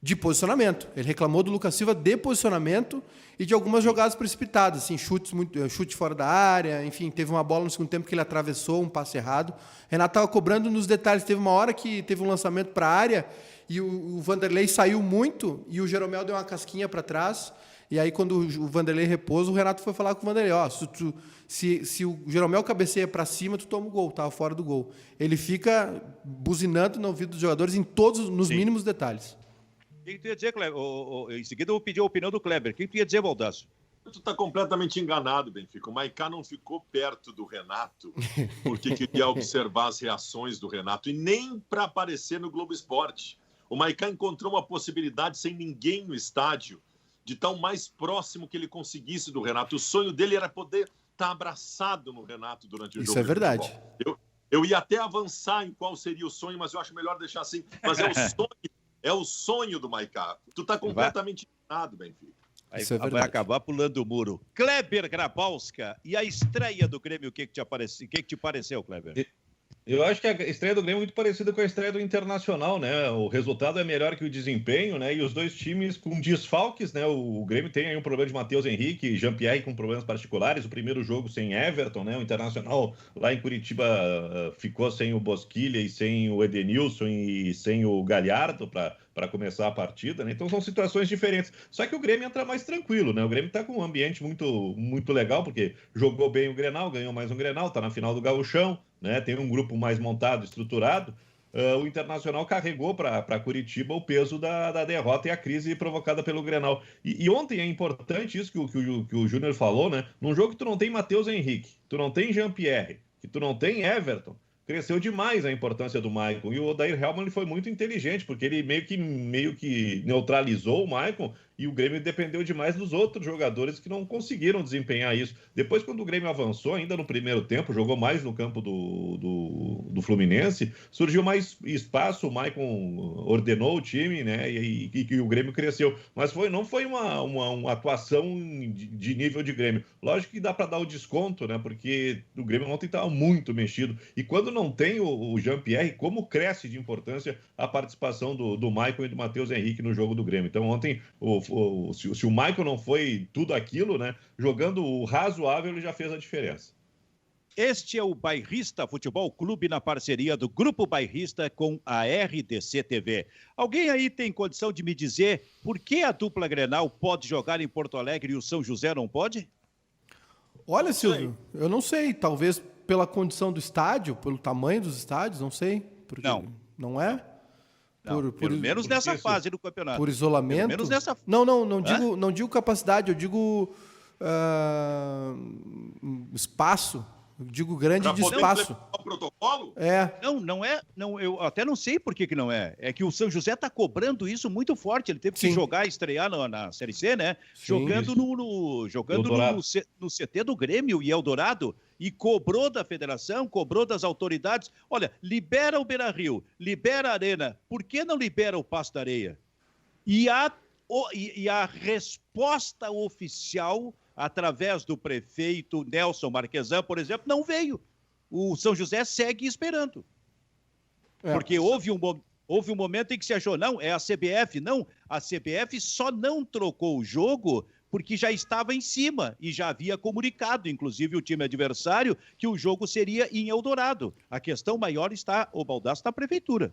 de posicionamento. Ele reclamou do Lucas Silva de posicionamento e de algumas jogadas precipitadas, assim, chute fora da área, enfim, teve uma bola no segundo tempo que ele atravessou, um passe errado. Renato estava cobrando nos detalhes. Teve uma hora que teve um lançamento para a área e o Vanderlei saiu muito e o Jeromel deu uma casquinha para trás. E aí, quando o Vanderlei repôs, o Renato foi falar com o Vanderlei: se o Jeromel cabeceia para cima, tu toma o gol, estava fora do gol. Ele fica buzinando no ouvido dos jogadores nos mínimos detalhes. O que tu ia dizer, Kleber? Em seguida eu vou pedir a opinião do Kleber. O que tu ia dizer, Baldasso? Tu está completamente enganado, Benfica. O Maiká não ficou perto do Renato porque queria observar as reações do Renato e nem para aparecer no Globo Esporte. O Maiká encontrou uma possibilidade sem ninguém no estádio de estar o mais próximo que ele conseguisse do Renato. O sonho dele era poder estar abraçado no Renato durante o jogo. Isso é verdade. Eu ia até avançar em qual seria o sonho, mas eu acho melhor deixar assim. Mas é o sonho do Maiká. Tu está completamente enganado, Benfica. Vai acabar pulando o muro. Kleber Grabowska, e a estreia do Grêmio, o que te pareceu, Kleber? Eu acho que a estreia do Grêmio é muito parecida com a estreia do Internacional, né? O resultado é melhor que o desempenho, né? E os dois times com desfalques, né? O Grêmio tem aí um problema de Matheus Henrique e Jean-Pierre com problemas particulares. O primeiro jogo sem Everton, né? O Internacional lá em Curitiba ficou sem o Bosquilha e sem o Edenilson e sem o Galhardo para começar a partida, né? Então são situações diferentes. Só que o Grêmio entra mais tranquilo, né? O Grêmio tá com um ambiente muito, muito legal, porque jogou bem o Grenal, ganhou mais um Grenal, tá na final do Gauchão, né? Tem um grupo mais montado, estruturado. O Internacional carregou para Curitiba o peso da derrota e a crise provocada pelo Grenal. E ontem é importante isso que o Júnior falou, né? Num jogo que tu não tem Matheus Henrique, tu não tem Jean-Pierre, que tu não tem Everton, cresceu demais a importância do Maicon. E o Odair Hellmann ele foi muito inteligente, porque ele meio que neutralizou o Maicon e o Grêmio dependeu demais dos outros jogadores que não conseguiram desempenhar isso. Depois, quando o Grêmio avançou, ainda no primeiro tempo, jogou mais no campo do Fluminense, surgiu mais espaço, o Maicon ordenou o time, né? E o Grêmio cresceu. Mas não foi uma atuação de nível de Grêmio. Lógico que dá para dar o desconto, né? Porque o Grêmio ontem estava muito mexido. E quando não tem o Jean-Pierre, como cresce de importância a participação do Maicon e do Matheus Henrique no jogo do Grêmio. Então, ontem, se o Maicon não foi tudo aquilo, né? Jogando o razoável, ele já fez a diferença. Este é o Bairrista Futebol Clube na parceria do Grupo Bairrista com a RDC TV. Alguém aí tem condição de me dizer por que a dupla Grenal pode jogar em Porto Alegre e o São José não pode? Olha, Silvio, eu não sei. Talvez pela condição do estádio, pelo tamanho dos estádios, não sei. Porque não é? Não, pelo menos nessa fase do campeonato. Por isolamento? Pelo menos nessa... Não digo capacidade, eu digo espaço. Eu digo grande de espaço. O protocolo? Não é. Não, eu até não sei por que não é. É que o São José está cobrando isso muito forte. Ele teve que jogar, estrear na Série C, né? Sim, jogando no CT do Grêmio e Eldorado. E cobrou da federação, cobrou das autoridades. Olha, libera o Beira-Rio, libera a Arena. Por que não libera o Passo da Areia? E a resposta oficial, através do prefeito Nelson Marquesan, por exemplo, não veio. O São José segue esperando. Porque houve um momento em que se achou, não, é a CBF. Não, a CBF só não trocou o jogo porque já estava em cima e já havia comunicado, inclusive o time adversário, que o jogo seria em Eldorado. A questão maior está, o Baldasso, na prefeitura.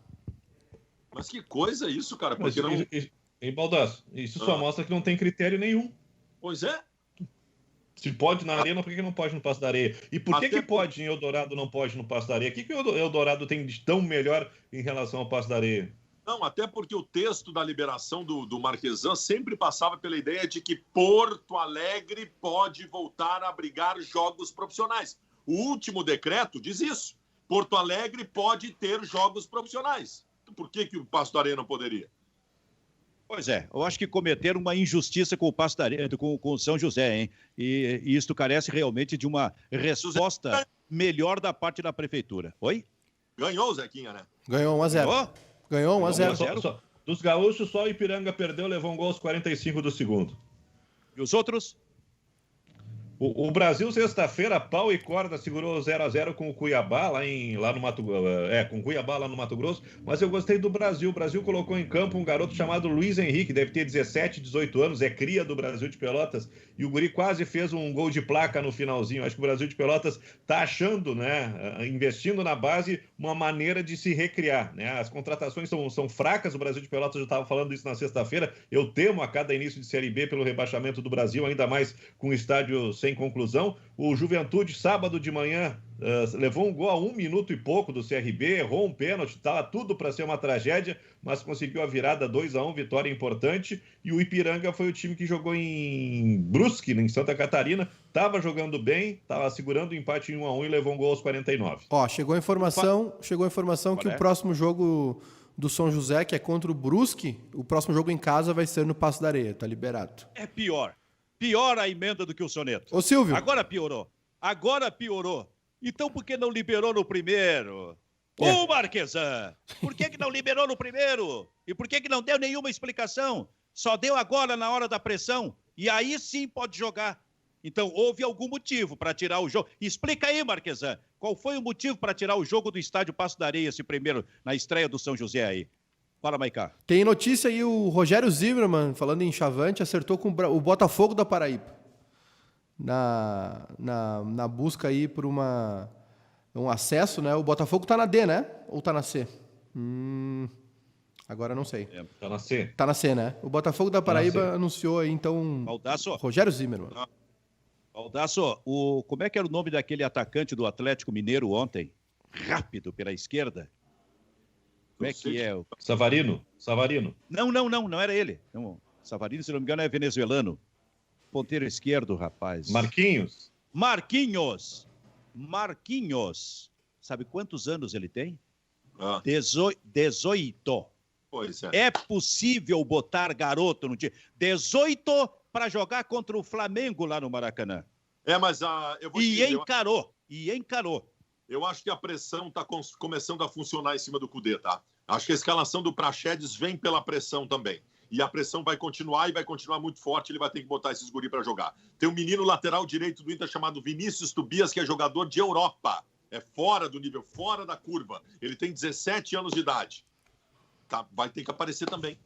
Mas que coisa isso, cara? Porque Baldasso, isso só mostra que não tem critério nenhum. Pois é. Se pode na Arena, por que não pode no Passo da Areia? E por que pode em Eldorado, não pode no Passo da Areia? O que o Eldorado tem de tão melhor em relação ao Passo da Areia? Não, até porque o texto da liberação do Marquesan sempre passava pela ideia de que Porto Alegre pode voltar a abrigar jogos profissionais. O último decreto diz isso. Porto Alegre pode ter jogos profissionais. Por que o Passo da Areia não poderia? Pois é, eu acho que cometeram uma injustiça com o Passo da Areia, com o São José, hein? E isso carece realmente de uma resposta melhor da parte da prefeitura. Oi? Ganhou o Zequinha, né? Ganhou 1-0. Ganhou 1-0. Dos gaúchos, só o Ipiranga perdeu, levou um gol aos 45 do segundo. E os outros? O Brasil, sexta-feira, pau e corda, segurou 0-0 com o Cuiabá, lá no Mato Grosso. Mas eu gostei do Brasil. O Brasil colocou em campo um garoto chamado Luiz Henrique, deve ter 17, 18 anos, é cria do Brasil de Pelotas. E o guri quase fez um gol de placa no finalzinho. Acho que o Brasil de Pelotas está achando, né, investindo na base, uma maneira de se recriar, né? As contratações são fracas. O Brasil de Pelotas já estava falando isso na sexta-feira. Eu temo a cada início de Série B pelo rebaixamento do Brasil, ainda mais com o estádio sem conclusão. O Juventude, sábado de manhã, levou um gol a 1 minuto e pouco do CRB, errou um pênalti, estava tudo para ser uma tragédia, mas conseguiu a virada 2-1, vitória importante. E o Ipiranga foi o time que jogou em Brusque, em Santa Catarina, estava jogando bem, estava segurando o empate em 1-1 e levou um gol aos 49. Chegou a informação que o próximo jogo do São José, que é contra o Brusque, o próximo jogo em casa vai ser no Passo da Areia, tá liberado. É pior. Pior a emenda do que o soneto. Ô, Silvio. Agora piorou. Então por que não liberou no primeiro? Ô, Marquesan, por que não liberou no primeiro? E por que não deu nenhuma explicação? Só deu agora na hora da pressão. E aí sim pode jogar. Então houve algum motivo para tirar o jogo. Explica aí, Marquesan. Qual foi o motivo para tirar o jogo do estádio Passo da Areia, esse primeiro, na estreia do São José aí? Fala, Maicá. Tem notícia aí, o Rogério Zimmermann, falando em Chavante, acertou com o Botafogo da Paraíba. Na busca aí por um acesso, né? O Botafogo tá na D, né? Ou tá na C? Agora não sei. Tá na C. Tá na C, né? O Botafogo da Paraíba anunciou aí, então... Baldasso. Rogério Zimmermann. Baldasso, como é que era o nome daquele atacante do Atlético Mineiro ontem? Rápido pela esquerda. Como é que é? Savarino? Não era ele. Não, Savarino, se não me engano, é venezuelano. Ponteiro esquerdo, rapaz. Marquinhos. Sabe quantos anos ele tem? Ah, 18. pois é. É possível botar garoto no time. 18 para jogar contra o Flamengo lá no Maracanã. Mas eu vou te E dizer, encarou. eu acho que a pressão está começando a funcionar em cima do Cudê, tá? Acho que a escalação do Praxedes vem pela pressão também. E a pressão vai continuar e vai continuar muito forte. Ele vai ter que botar esses guri para jogar. Tem um menino lateral direito do Inter chamado Vinícius Tobias, que é jogador de Europa. É fora do nível, fora da curva. Ele tem 17 anos de idade. Tá? Vai ter que aparecer também.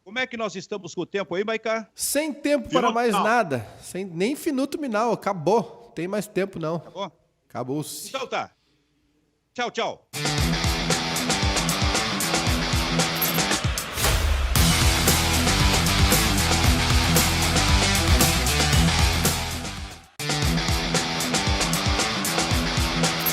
Como é que nós estamos com o tempo aí, Maiká? Sem tempo para mais nada. Nem Finuto Minal. Acabou. Tem mais tempo, não. Tá bom? Acabou. Então tá. Tchau.